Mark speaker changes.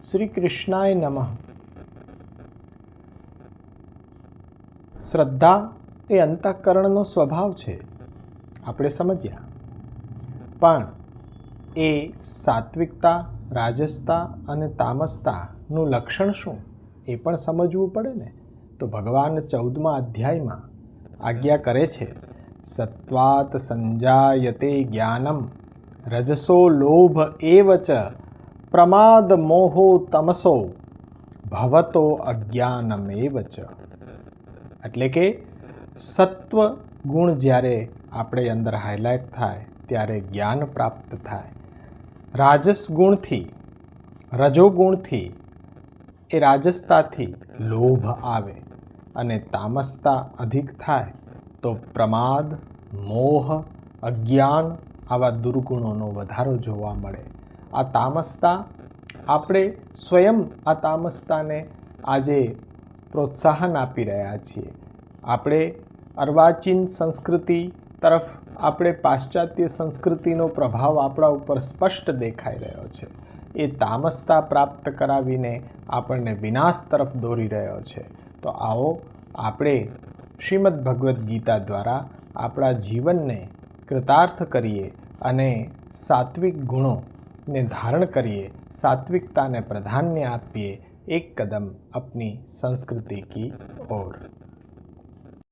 Speaker 1: શ્રી કૃષ્ણાય નમઃ. શ્રદ્ધા એ અંતઃકરણનો સ્વભાવ છે, આપણે સમજ્યા. પણ એ સાત્વિકતા, રાજસતા અને તામસતાનું લક્ષણ શું એ પણ સમજવું પડે ને. તો ભગવાન 14મા અધ્યાયમાં આજ્ઞા કરે છે, સત્વાત સંજાયતે જ્ઞાનમ રજસો લોભ એવ ચ પ્રમાદ મોહો તમસો ભવતો અજ્ઞાનમેવ ચ. એટલે કે સત્વ ગુણ જ્યારે આપણે અંદર હાઇલાઇટ થાય ત્યારે જ્ઞાન પ્રાપ્ત થાય. રાજસ ગુણથી, રજોગુણથી, એ રાજસતાથી લોભ આવે અને તામસતા અધિક થાય તો પ્રમાદ, મોહ, અજ્ઞાન આવા દુર્ગુણોનો વધારો જોવા મળે. આ તામસતા, આપણે સ્વયં આ તામસતાને આજે પ્રોત્સાહન આપી રહ્યા છીએ. આપણે અર્વાચીન સંસ્કૃતિ તરફ, આપણે પાશ્ચાત્ય સંસ્કૃતિનો પ્રભાવ આપણા ઉપર સ્પષ્ટ દેખાઈ રહ્યો છે. એ તામસતા પ્રાપ્ત કરાવીને આપણને વિનાશ તરફ દોરી રહ્યો છે. તો આવો આપણે શ્રીમદ્ ભગવદ્ ગીતા દ્વારા આપણા જીવનને કૃતાર્થ કરીએ અને સાત્વિક ગુણોને ધારણ કરીએ, સાત્વિકતાને પ્રાધાન્ય આપીએ, એક કદમ अपनी संस्कृति की ओर.